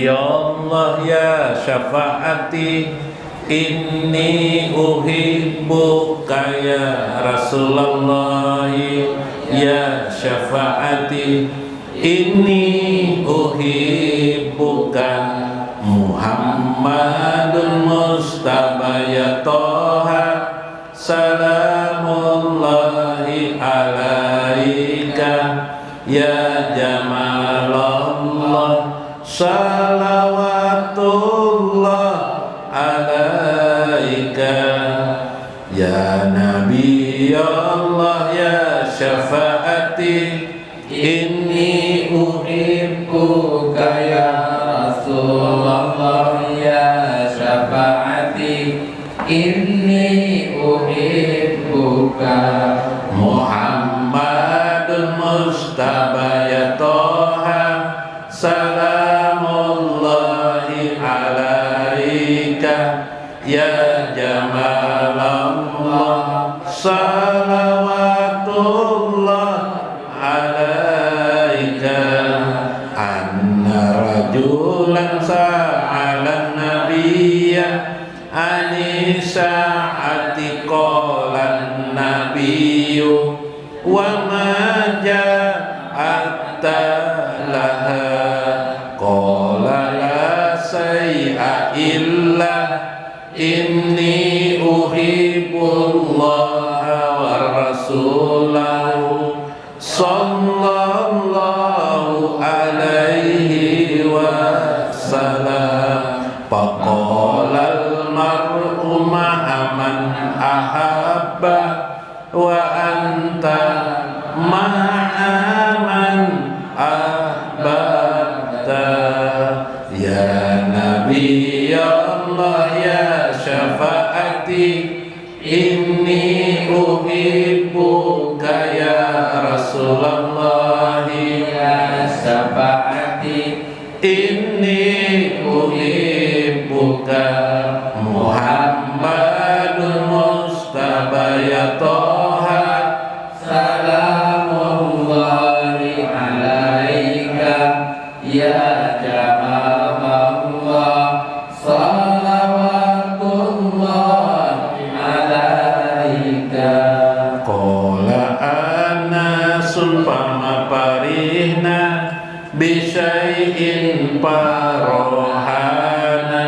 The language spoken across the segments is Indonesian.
Ya Allah ya syafaati, inni uhibbuka ya Rasulullah ya syafaati, inni uhibbuka Muhammadun Mustafa ya Toha, salamullahi alaika ya Jamalallah, salawatullah alaika ya Nabi Allah ya syafaati, inni uhibbuka ya Rasulullah ya syafaati, inni uhibbuka Muhammadun Mustafa ya Toha, salamullahi alaika ya Jamalallah, salawatullah alaika. Anna rajulan sa'alan nabiyya ani sa'ati qalan nabiyyu wa ma ja'atta laha qala la say'a illa inni uhibbullaha wa rasulahu sallallahu alaihi wasallam. Faqala al-mar'u ma'a man ahabba wa anta ma'a man ahbabta. Ya Nabi Allah ya syafaati, inni uhibbuka ya Rasulullah ya syafaati, inni uhibbuka Muhammadun Mustafa ya Toha, salamullahi alaika ya Jamalallah, salawatullah alaika. Qala anasun fama parihna bisyai'in parohana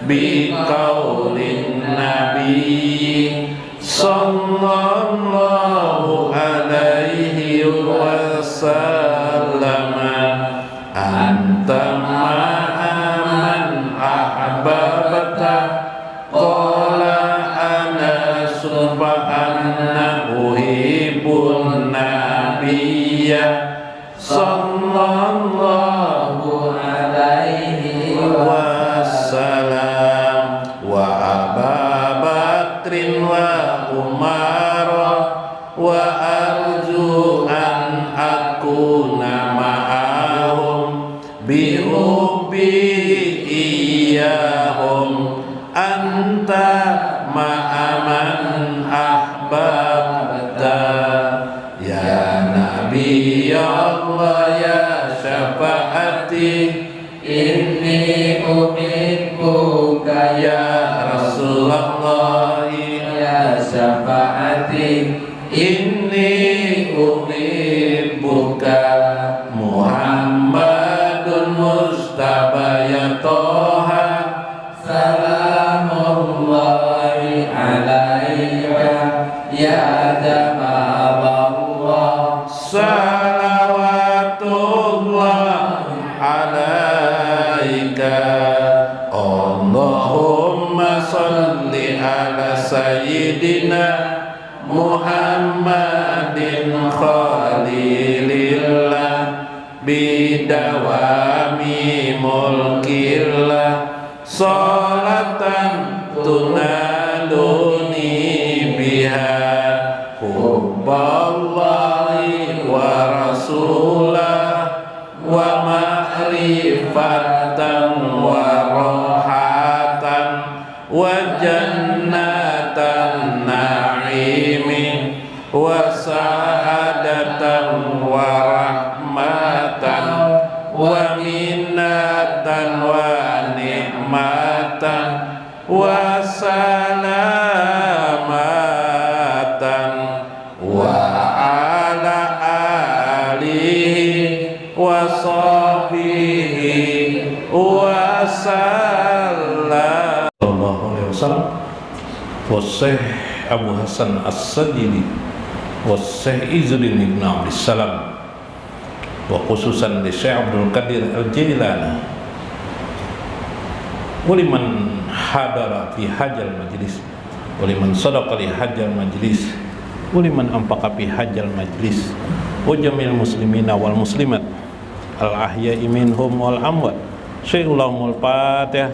biqaulin nabi sallallahu alaihi wasallam, anta ma'aman ahbabta. Qala ana subhana uhibbun nabiyya sallallahu alaihi wasallam wa Aba Bakrin wa Umar wa arju an akuna ma'ahum bi hubbi iyahum anta ma'aman ahbabta. Ya Nabi Allah ya syafaati, inni uhibbuka ya Rasulullah ya syafaati, inni uhibbuka Muhammadun Mustafa ya Toha, salamullahi alaika ya Jamalallah, salawatullah alaika. Allahumma salli ala sayyidina Muhammadin khalilillah bidawami mulkillah, salatan tunaluni biha hubballahi wa rasulah wa ma'rifatan wa rohatan wa jannatan na'imin wa sa'adatan wa rahmatan wa minnatan wa nikmatan wa salamatan wa ala alihi wa sahbihi wa sallam. Sallallahu alaihi wasallam. Syekh Abu Hasan As-Sajili wa Syekh Izzuddin Ibn Abdissalam wa khususan di Syekh Abdul Qadir Al-Jailani waliman hadara fi hajjal majlis waliman sadaqa li hajjal majlis waliman anfaqa fi hajjal majlis wa jamil muslimina wal muslimat al-ahya'i minhum wal amwat. Syaikhul Fatihah.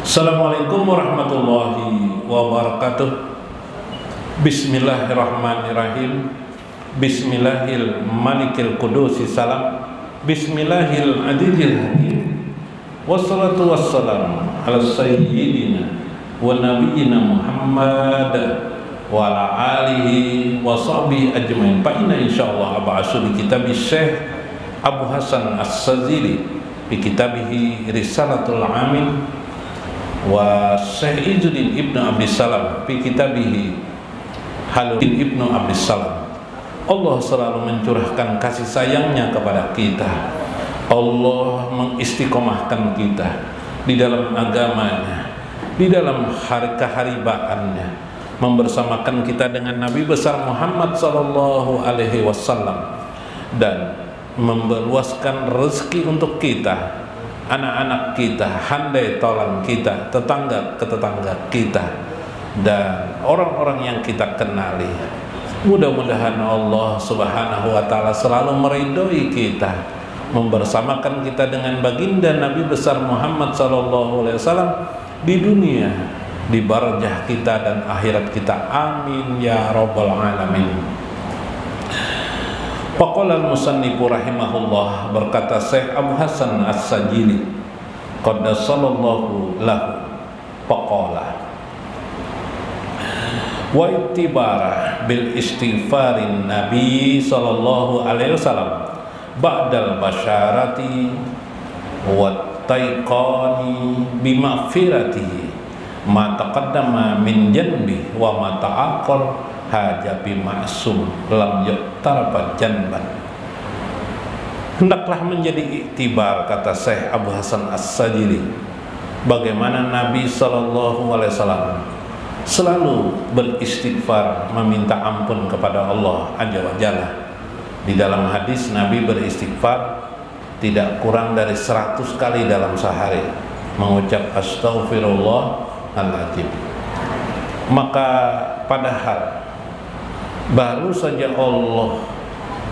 Assalamualaikum warahmatullahi wabarakatuh. Bismillahirrahmanirrahim. Bismillahil malikil qudusi salam. Bismillahil adilil hakim. Wassalatu wassalamu ala sayyidina wa nabiyyina Muhammad wa ala alihi wa sahbihi ajmain. Fa inna insyaallah ab'asu bi kitab Syekh Abu Hasan As-Sajili bi kitabihi Risalatul Amin wa Syekh Izzuddin Ibn Abdissalam fi kitabihi Haluddin Ibn Abdissalam. Allah selalu mencurahkan kasih sayangnya kepada kita. Allah mengistiqomahkan kita di dalam agamanya, di dalam hari keharibaannya, membersamakan kita dengan Nabi besar Muhammad sallallahu alaihi wasallam dan meluaskan rezeki untuk kita, anak-anak kita, handai tolan kita, tetangga ke tetangga kita, dan orang-orang yang kita kenali. Mudah-mudahan Allah subhanahu wa ta'ala selalu meridhoi kita, membersamakan kita dengan baginda Nabi besar Muhammad sallallahu alaihi wasallam di dunia, di barzah kita dan akhirat kita. Amin ya rabbal alamin. Faqala al-musannifu rahimahullah, berkata Syekh Abu Hasan As-Sajili qaddasallallahu lahu, faqala wa ittibara bil istighfarin nabi sallallahu alaihi wasallam ba'dal basyarati wa taiqani bimaghfiratihi ma taqaddama min janbi wa ma ta'aqqal hajabi ma'sum lam yuqtaraba janban. Hendaklah menjadi iktibar, kata Syekh Abu Hasan As-Sajili, bagaimana Nabi sallallahu alaihi wasallam selalu beristighfar, meminta ampun kepada Allah azza wa jalla. Di dalam hadis Nabi beristighfar tidak kurang dari 100 kali dalam sehari, mengucap astaghfirullahaladzim. Maka padahal baru saja Allah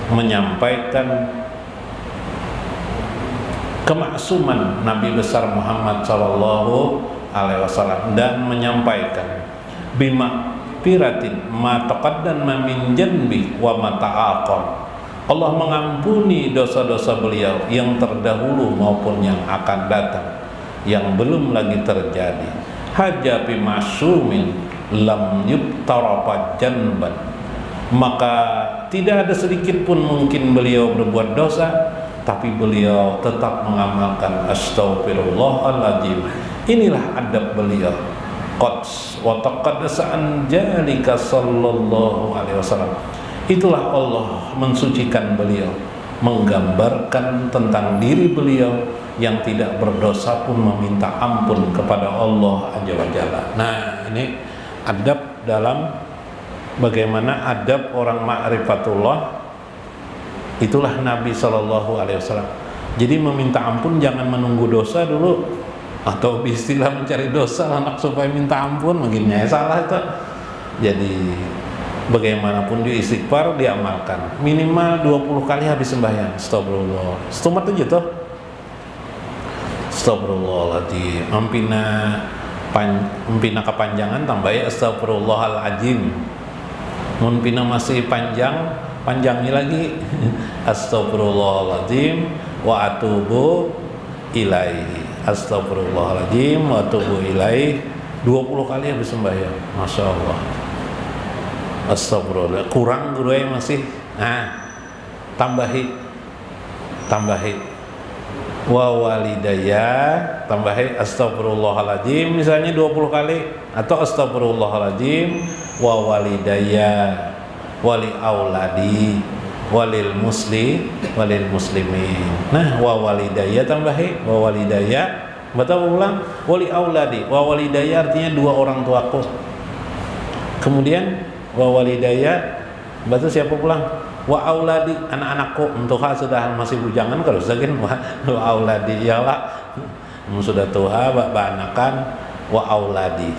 menyampaikan kemaksuman Nabi besar Muhammad sallallahu alaihi wasallam dan menyampaikan bima piratin ma taqaddama min janbi wa ma ta'aqal. Allah mengampuni dosa-dosa beliau yang terdahulu maupun yang akan datang, yang belum lagi terjadi. Hajabi ma'sumin lam yuqtaraba janban. Maka tidak ada sedikit pun mungkin beliau berbuat dosa, tapi beliau tetap mengamalkan astaghfirullahaladzim. Inilah adab beliau. Qads wa taqaddasa an jalika sallallahu alaihi wasallam. Itulah Allah mensucikan beliau, menggambarkan tentang diri beliau yang tidak berdosa pun meminta ampun kepada Allah azza wa jalla. Nah, ini adab dalam bagaimana adab orang ma'rifatullah. Itulah Nabi sallallahu alaihi wasallam. Jadi meminta ampun jangan menunggu dosa dulu, atau istilah mencari dosa anak supaya minta ampun, mungkinnya salah itu. Jadi bagaimanapun dia istighfar diamalkan minimal 20 kali habis sembahyang. Astagfirullah. Setumat aja tuh. Astagfirullahaladzim. Ampina kepanjangan tambah ya astagfirullahaladzim. Mun pina masih panjangi lagi. Astagfirullahaladzim wa atubu ilaihi. Astagfirullahaladzim wa atubu ilaihi. 20 kali habis sembahyang. Masya Allah. Astagfirullah. Kurang gue masih. Nah, tambahi. Wa walidayya, tambahi astagfirullahaladzim misalnya 20 kali, atau astagfirullahaladzim wa walidayya wali auladi walil muslimin. Nah, wa walidayya tambahi, wa walidayya, betul ulang, wali auladi, wa walidayya artinya dua orang tuaku. Kemudian wa walidayya, betul siapa pulang? Wa auladi, anak-anakku. Untuk sudah masih bujangan kalau sekian wa auladi ya lah. Sudah tua bak anakan wa auladi.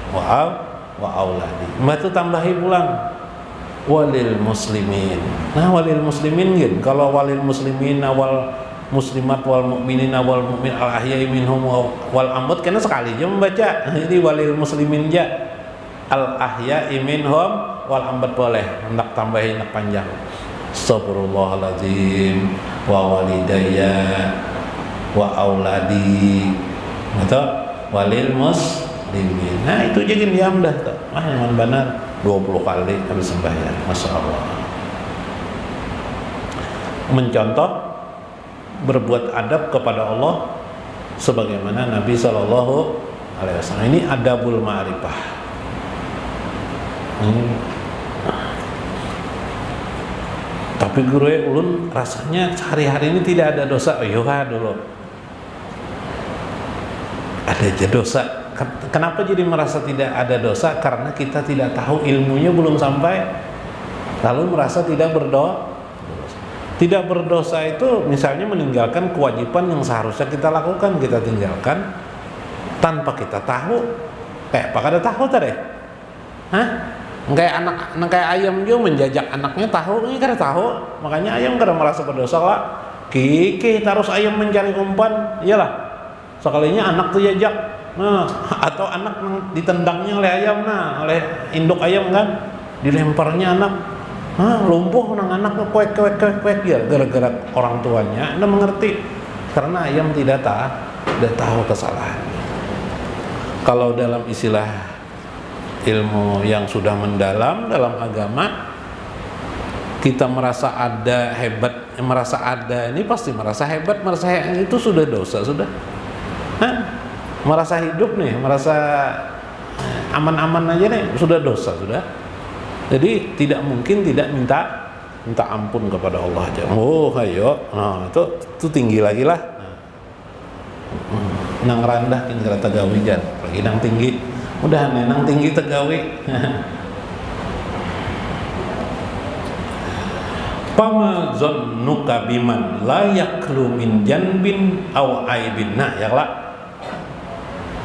Wa auladi. Betul tambahi pulang walil muslimin. Nah, walil muslimin gitu. Kalau walil muslimin awal muslimat wal mukminin wal mukmin al ahya'i minhum wal amwat karena sekali aja membaca. Jadi walil muslimin ja al ahya'i minhum wal amwat boleh hendak tambahin nak panjang. Astagfirullahaladzim wa walidayya wa auladi atau walil muslimin. Nah, itu jadi diam dah tuh. Yang benar 20 kali habis sembahyang. Masya Allah. Mencontoh berbuat adab kepada Allah sebagaimana Nabi SAW. Ini adabul ma'rifah. Tapi guru ulun rasanya sehari-hari ini tidak ada dosa. Iya dulu ada aja dosa. Kenapa jadi merasa tidak ada dosa? Karena kita tidak tahu ilmunya belum sampai, lalu merasa tidak berdosa. Tidak berdosa itu misalnya meninggalkan kewajiban yang seharusnya kita lakukan, kita tinggalkan tanpa kita tahu. Kayak apa kada tahu tadi? Hah? Kayak anak kayak ayam juga menjajak anaknya tahu, ini kada tahu, makanya ayam kada merasa berdosa lah. Kiki terus ayam mencari umpan, iyalah. Sekalinya anak tuh jajak, nah atau anak ditendangnya oleh ayam, nah oleh induk ayam kan, dilemparnya anak, lumpuh nang anak kuek ya, gara-gara orang tuanya anda mengerti, karena ayam tidak tahu kesalahan. Kalau dalam istilah ilmu yang sudah mendalam dalam agama, kita merasa ada hebat, merasa ada ini pasti merasa hebat, merasa itu sudah dosa sudah. Merasa hidup nih, merasa aman-aman aja nih sudah dosa sudah. Jadi tidak mungkin tidak minta ampun kepada Allah aja. Oh ayo, nah itu tinggi lagi lah. Nang rendah kini kata gawi jan, lagi nang tinggi. Udah nang tinggi tegawi. Pama zannuka biman la yaklu min janbin aw aibin. Nah, ya lah.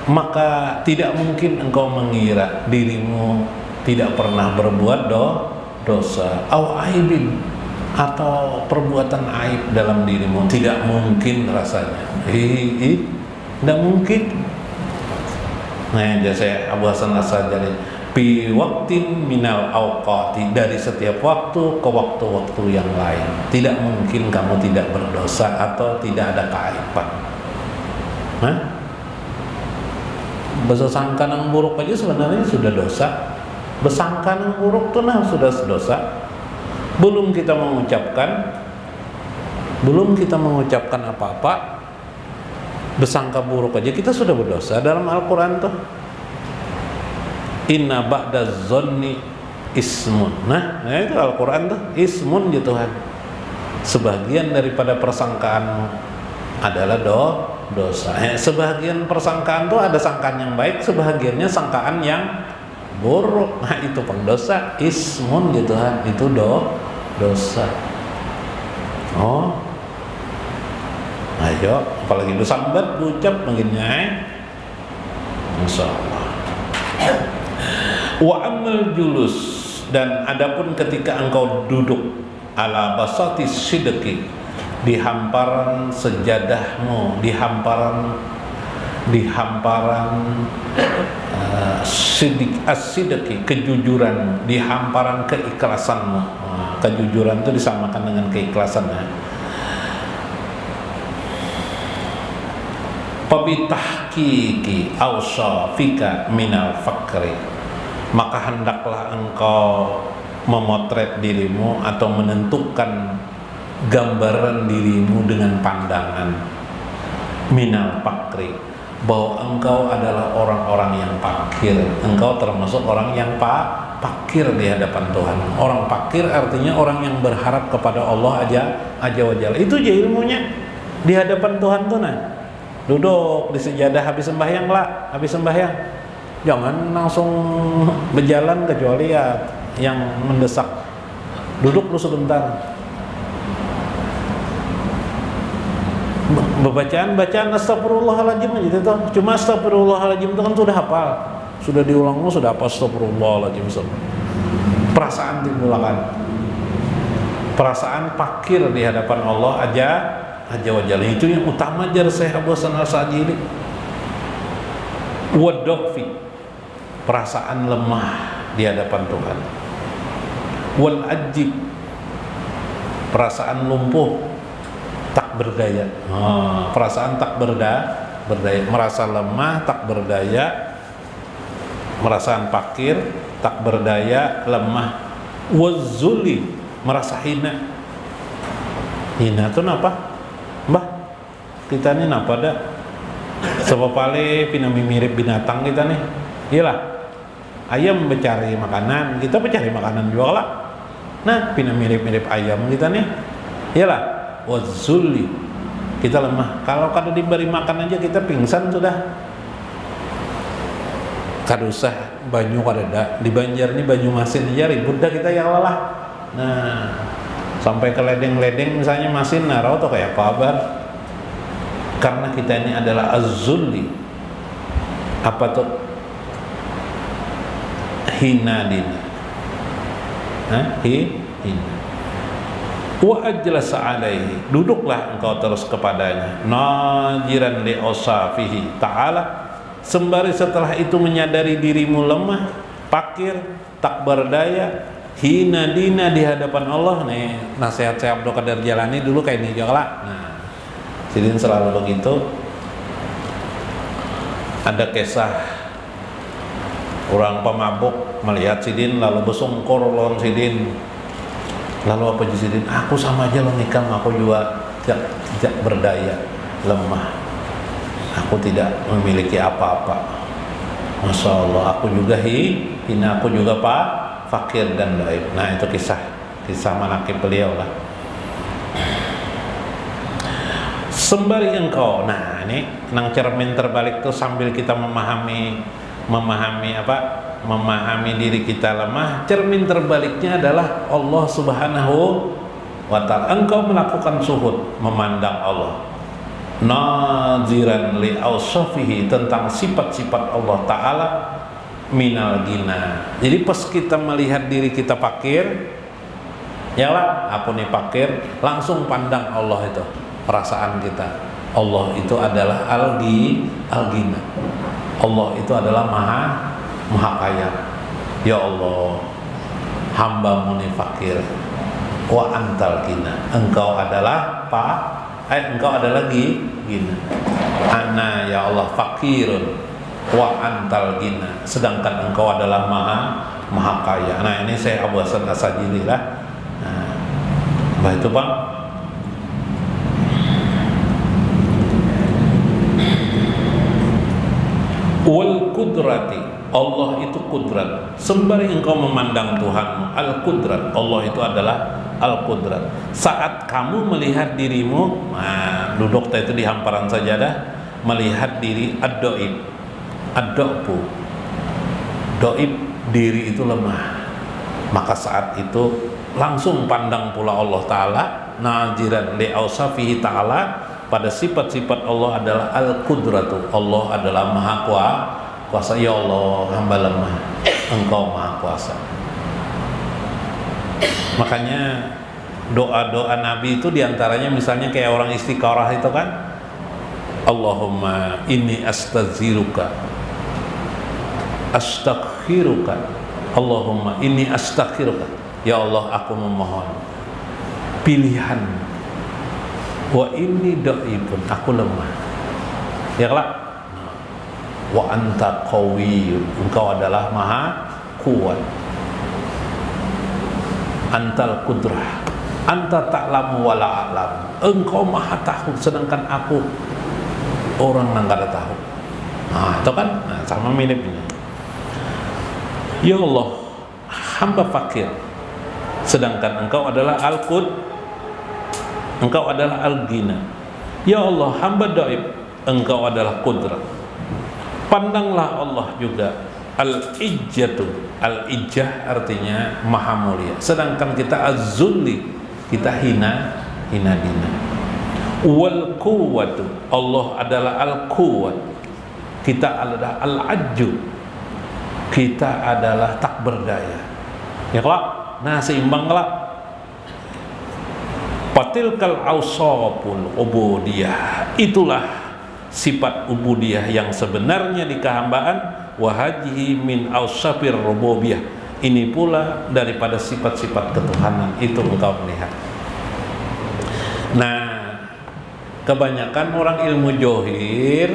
Maka tidak mungkin engkau mengira dirimu tidak pernah berbuat dosa aw aibin, atau perbuatan aib dalam dirimu. Tidak mungkin rasanya. Tidak mungkin. Nah, saya Abu Hasan As-Sajali bi waqtin minal awqati, dari setiap waktu ke waktu-waktu yang lain. Tidak mungkin kamu tidak berdosa atau tidak ada keaiban. Bersangka yang buruk aja sebenarnya sudah dosa. Bersangka yang buruk tuh sudah dosa. Belum kita mengucapkan apa-apa, bersangka buruk aja kita sudah berdosa. Dalam Al-Quran tuh inna ba'da zonni ismun. Nah itu Al-Quran tuh ismun ya Tuhan, sebagian daripada persangkaan adalah dosa. Sebagian persangkaan tuh ada sangkaan yang baik, sebagiannya sangkaan yang buruk. Nah itu pendosa. Ismun ya Tuhan, itu dosa. Ayo, apalagi itu sambat ucap begini, Masya Allah. Wa amal julus, dan adapun ketika engkau duduk ala basati sidqi, di hamparan sejadahmu, di hamparan sidqi, kejujuran, di hamparan keikhlasanmu. Kejujuran itu disamakan dengan keikhlasan ya. Fabitahqiqi awsafika minal fakri, maka hendaklah engkau memotret dirimu atau menentukan gambaran dirimu dengan pandangan minal fakri, bahwa engkau adalah orang-orang yang fakir. Engkau termasuk orang yang fakir di hadapan Tuhan. Orang fakir artinya orang yang berharap kepada Allah aja wa jalla. Itu aja ilmunya di hadapan Tuhan tuh. Nah, duduk di sejadah habis sembahyang lah, habis sembahyang jangan langsung berjalan kecuali ya yang mendesak. Duduk lu sebentar. Bacaan astagfirullahaladzim aja itu. Cuma astagfirullahaladzim itu kan sudah hafal, sudah diulang, sudah apa astagfirullahaladzim. Perasaan dimulakan, perasaan fakir di hadapan Allah aja wa jalla. Itu yang utama jar Syekh Abu Hasan Asy'ari. Wadhafi, perasaan lemah di hadapan Tuhan. Wal ajib, perasaan lumpuh, tak berdaya. Perasaan tak berdaya, merasa lemah, tak berdaya, perasaan fakir, tak berdaya, lemah. Wazuli, merasa hina. Hina itu apa? Mbah, kita ini napa dah? Sebab pale pinami mirip binatang kita nih. Iyalah, ayam mencari makanan, kita mencari makanan juga lah. Nah, pinami mirip-mirip ayam kita nih. Iyalah, wazuli, kita lemah. Kalau kada diberi makan aja kita pingsan sudah. Kada usah banyu kada ada. Di Banjar nih Banyumasin aja ribut dah kita ya Allah. Nah, sampai ke ledeng-ledeng misalnya masin narau tuh kayak kabar. Karena kita ini adalah az-zulli. Apa tuh? Hina dini. Hina. Wa ajlasa alaihi, duduklah engkau terus kepadanya, najiran li ausafihi ta'ala, sembari setelah itu menyadari dirimu lemah, fakir, tak berdaya, hina dina di hadapan Allah. Nih nasihat saya Abdul Qadir Jalani dulu kayak ini juga lah. Nah, Sidin selalu begitu. Ada kisah orang pemabuk melihat Sidin lalu bersungkur lawan Sidin. Lalu apa Sidin? Aku sama aja lo nikah, aku juga tidak berdaya, lemah. Aku tidak memiliki apa-apa. Masya Allah, aku juga hina, aku juga fakir dan dhaif. Nah, itu kisah manaqib beliau lah. Sembari engkau, nah ini nang cermin terbalik tuh sambil kita memahami diri kita lemah, cermin terbaliknya adalah Allah Subhanahu wa ta'ala. Engkau melakukan suhud, memandang Allah, naziran li ausafihi, tentang sifat-sifat Allah Ta'ala, minal gina. Jadi pas kita melihat diri kita fakir, yalah aku nih fakir, langsung pandang Allah itu, perasaan kita. Allah itu adalah al-gina. Allah itu adalah maha kaya. Ya Allah, hamba-Mu ni fakir, wa antal gina, engkau adalah engkau adalah gina. Ana ya Allah fakirun wa antal gina, sedangkan engkau adalah maha kaya. Nah, ini saya Abu Hasan Asy'ari lah. Nah, itu Bang. Wal kudrati, Allah itu kudrat. Sembari engkau memandang Tuhanmu, al-kudrat, Allah itu adalah al-kudrat. Saat kamu melihat dirimu, nah, duduk itu di hamparan sajadah, melihat diri ad-doib, ad-do'bu, doib, diri itu lemah, maka saat itu langsung pandang pula Allah Ta'ala, najiran li ausafihi ta'ala, pada sifat-sifat Allah adalah al-kudratu, Allah adalah maha kuasa. Ya Allah, hamba lemah, engkau maha kuasa. Makanya doa-doa Nabi itu diantaranya misalnya kayak orang istikharah itu kan, Allahumma inni astaghfiruka, astaghfiruka, Allahumma inni astaghfiruka, ya Allah aku memohon pilihan, wa inni dhaifun, aku lemah, Ya kelak. Wa anta qawiyyun, engkau adalah maha kuat. Antal qudrah, anta ta'lamu wa la a'lam, engkau maha tahu sedangkan aku orang yang enggak ada tahu. Nah, itu kan sama miripnya. Ya Allah, hamba fakir sedangkan engkau adalah al-qud, engkau adalah al-ghina. Ya Allah, hamba dhaif, engkau adalah qudrat. Pandanglah Allah juga al-ijjatu, al-ijjah artinya maha mulia, sedangkan kita az-zulli, kita hina dina. Wal quwwatu, Allah adalah al-quwwat, kita adalah al-ajju, kita adalah tak berdaya. Ya kelak, nah seimbang kelak. Patilkal awsaful ubudiyah, itulah sifat ubudiyah yang sebenarnya di kehambaan. Wahajihi min awsafir rububiyah, ini pula daripada sifat-sifat ketuhanan itu engkau melihat. Nah, kebanyakan orang ilmu johir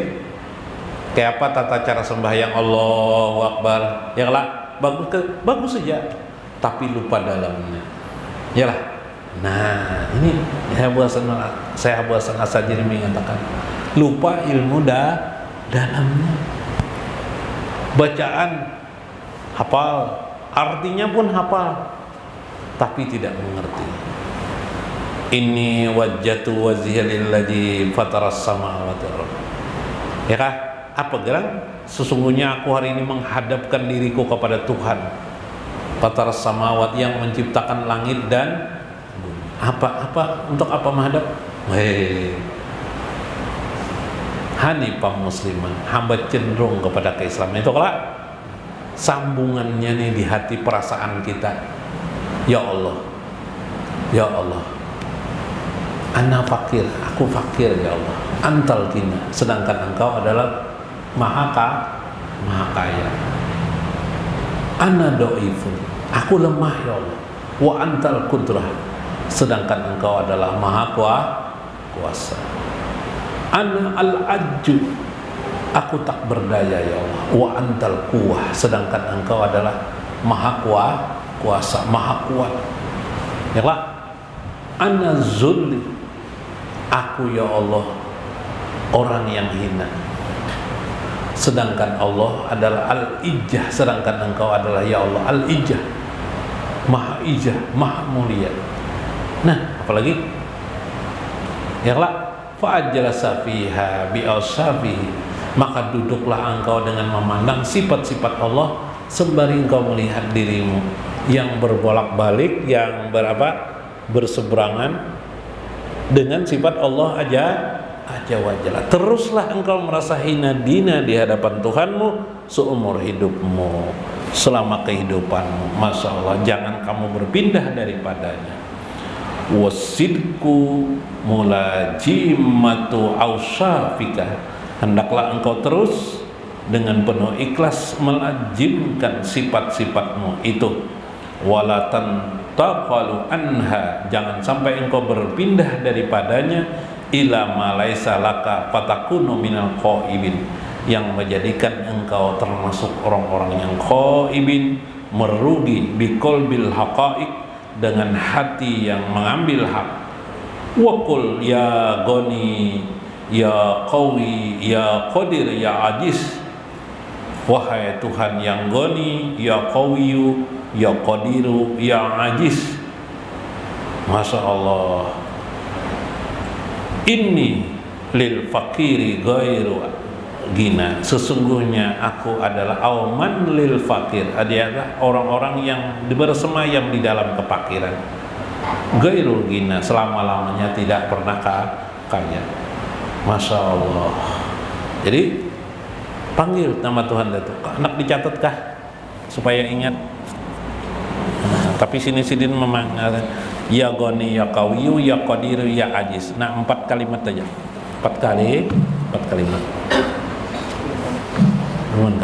kayak apa tata cara sembahyang Allahu Akbar, ya lah, bagus saja, tapi lupa dalamnya, ya lah. Nah, ini saya Hasan Asajiri mengatakan lupa ilmu dalamnya. Bacaan hafal, artinya pun hafal, tapi tidak mengerti. Inni wajjatu wajhiya lilladzi fataras samawati wal ardh. Ya kah? Apa gerak? Sesungguhnya aku hari ini menghadapkan diriku kepada Tuhan fataras samawati, yang menciptakan langit dan bumi. Apa untuk apa menghadap? Hanifah musliman, hamba cenderung kepada keislaman. Itu kalau sambungannya nih di hati perasaan kita. Ya Allah, ya Allah, ana fakir, aku fakir ya Allah. Antal kina, sedangkan engkau adalah maha kaya. Ana doifun, aku lemah ya Allah. Wa antal qudrah, sedangkan engkau adalah maha kuasa. Ana al-ajju, aku tak berdaya ya Allah. Wa antal quwwah, sedangkan engkau adalah maha kuasa, maha kuat. Ya Allah, ana zulli, aku ya Allah orang yang hina, sedangkan Allah adalah al-ijjah, sedangkan engkau adalah ya Allah al-ijjah, maha ijjah, maha mulia. Nah, apalagi? Ya Allah, fa'ajjalasa fiha bi'asafihi, maka duduklah engkau dengan memandang sifat-sifat Allah sembari engkau melihat dirimu yang berbolak-balik, yang berseberangan dengan sifat Allah aja wajalla. Teruslah engkau merasa hina dina di hadapan Tuhanmu seumur hidupmu, selama kehidupanmu. Masya Allah, jangan kamu berpindah daripadanya. Wasidku mulajimatu awsafika, hendaklah engkau terus dengan penuh ikhlas melajimkan sifat-sifatmu itu. Walatan taqalu anha, jangan sampai engkau berpindah daripadanya. Ila ma laisa laka fatakunu minal qaibin, yang menjadikan engkau termasuk orang-orang yang qaibin, merugi biqalbil haqaiq, dengan hati yang mengambil hak. Waqul ya goni ya qawi ya qadir ya ajiz, wahai Tuhan yang goni, ya qawiyu ya qadiru ya ajiz. Masya Allah. Inni lil fakiri ghairu gina, sesungguhnya aku adalah auman lil fakir, adalah orang-orang yang bersemayam di dalam kefakiran. Ghairul gina, selama-lamanya tidak pernah kaya. Masya Allah. Jadi panggil nama Tuhan itu. Anak dicatatkah supaya ingat? Nah, tapi sini-sini memang ya goni ya kawiyu ya qadiru ya ajiz. Nah, 4 kalimat aja. 4 kalimat. Nuhun.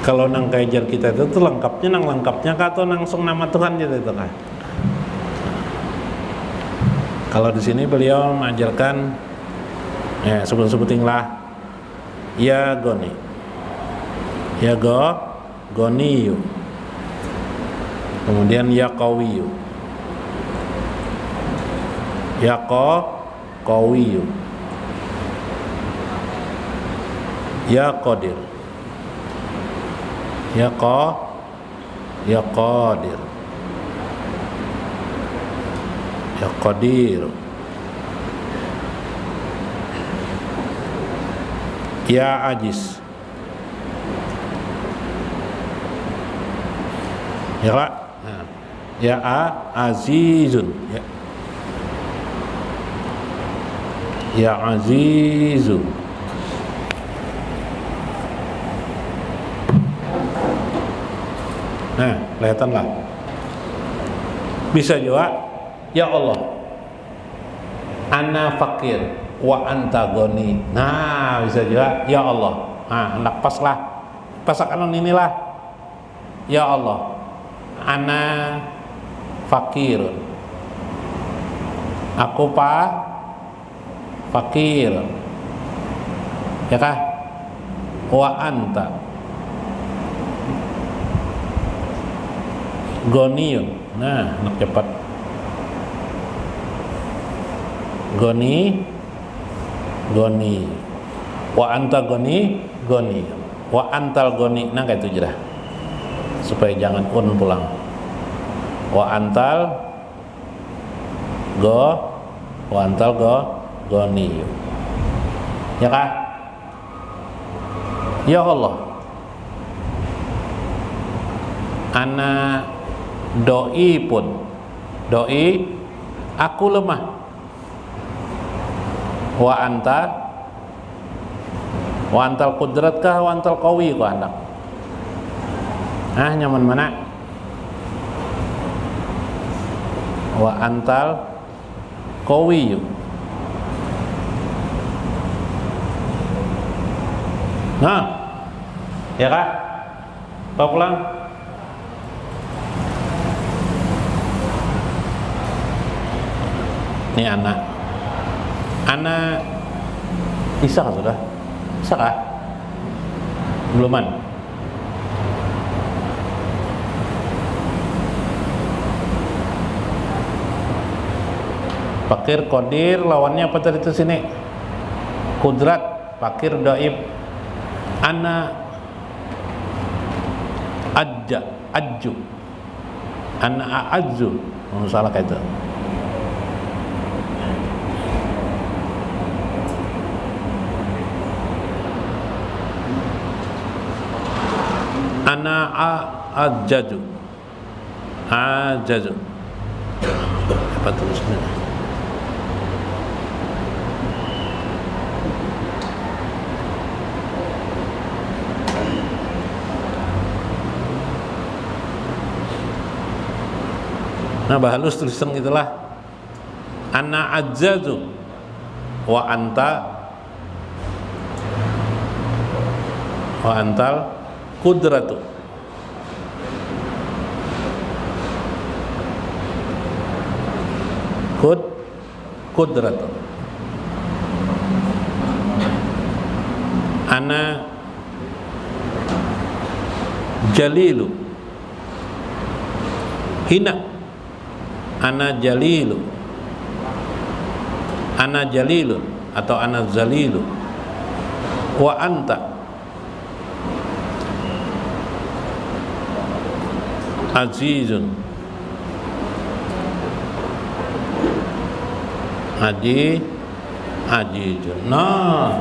Kalau nang kajar kita itu tuh lengkapnya atau langsung nama Tuhan gitu itu kan. Kalau di sini beliau mengajarkan ya sebut-sebutin lah ya goni. Ya goniyu. Kemudian ya qawiyu. Ya qawiyu. Ya qadir. Ya qadir. Ya qadir. Ya ajiz. Ya Pak. Ya azizun. Ya azizu. Nah, kelihatan lah. Bisa juga, ya Allah, ana fakir wa anta goni. Nah, bisa juga, ya Allah. Nah, hendak pas lah. Pasakan inilah. Ya Allah, ana fakirun. Aku fakir. Ya kah? Wa anta goniyun. Nah, nak cepat. Goni. Wa anta goni. Wa antal goni. Nah, kayak itu jerah. Supaya jangan pulang. Wa antal goni. Ya kah? Ya Allah, ana doi aku lemah. Wa antal kudrat kah wa antal qawi kah anak? Nyaman mana? Wa antal qawi. Nah, ya kah? Bawa pulang. Ini anak bisa kah sudah? Bisa kah? Beluman. Fakir qadir lawannya apa tadi itu sini? Kudrat, fakir dhaif. Ana ajju. Ana a'azzu. Salah kayak itu. Ana ajaju. Apa tulisnya? Nah, bahalus tulisan gitulah. Ana ajaju wa antal kudratu. Kudratu. Ana jalilu. Hina. Ana jalilu. Ana jalilun atau ana zalilu. Wa anta azizun. Ajizun. Nah,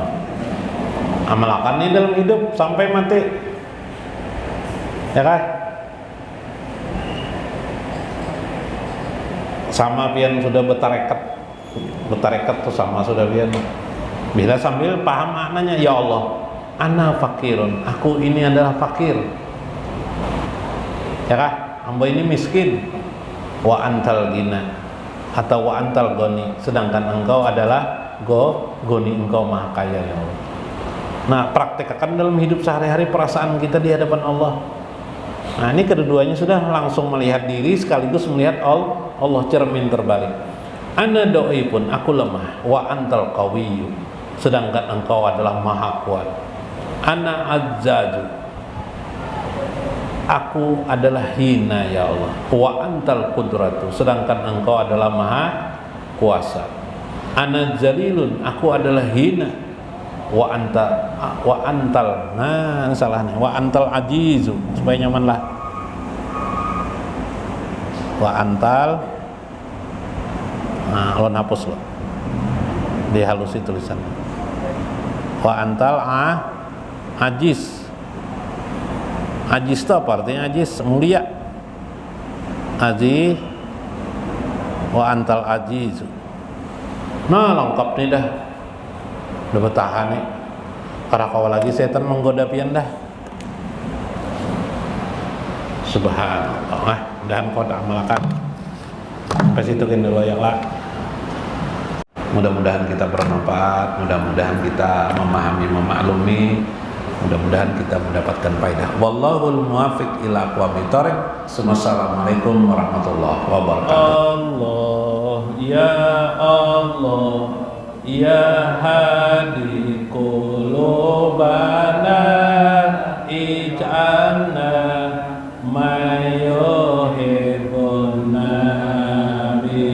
amalkan ini dalam hidup sampai mati. Ya kan? Sama pian sudah betarekat tuh sama sudah pian. Bila sambil paham maknanya, ya Allah, ana fakirun. Aku ini adalah fakir. Ya kan? Hamba ini miskin. Wa antal gina atau wa antal goni, sedangkan engkau adalah goni, engkau maha kaya ya Allah. Nah, praktekkan dalam hidup sehari-hari perasaan kita di hadapan Allah. Nah, ini kedua-duanya sudah langsung melihat diri sekaligus melihat Allah, cermin terbalik. Ana dhaifun, aku lemah, wa antal qawiyyu, sedangkan engkau adalah maha kuat. Ana azzaju, aku adalah hina ya Allah. Wa antal qudratu, sedangkan engkau adalah maha kuasa. Ana zalilun, aku adalah hina. Wa antal, nah salah nih, wa antal ajizu, supaya nyaman lah. Wa antal, nah lo hapus lo, dihalusi tulisan. Wa antal ajiz. Ajiz itu apa artinya? Ajiz mulia. Aziz. Wa antal ajiz. Nah lengkap nih dah. Udah bertahan nih. Karena kau lagi setan menggoda pian dah. Subhanallah. Dan kau tak amalkan. Sampai situ dulu ya lah. Mudah-mudahan kita bermanfaat, mudah-mudahan kita memahami, memaklumi, mudah-mudahan kita mendapatkan faedah. Wallahul muwaffiq ila aqwamit thoriq. Assalamualaikum warahmatullahi wabarakatuh. Allah ya Allah ya hadi qulubana ij'alna mayyuhibbun nabi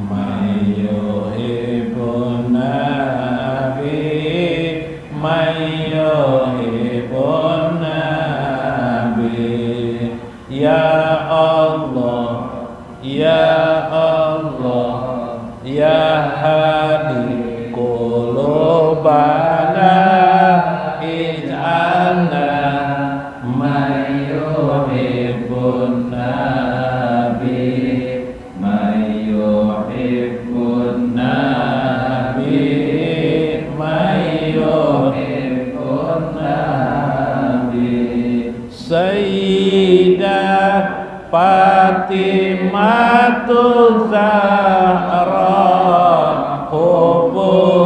mayyuhibbun nabi mayyuhibbun nabi ya Allah ya Allah ya hadi qulubana ij'alna mayyuhibbun nabi mayyuhibbun nabi mayyuhibbun nabi Sayyidah Fatimatu Zahra Hubbu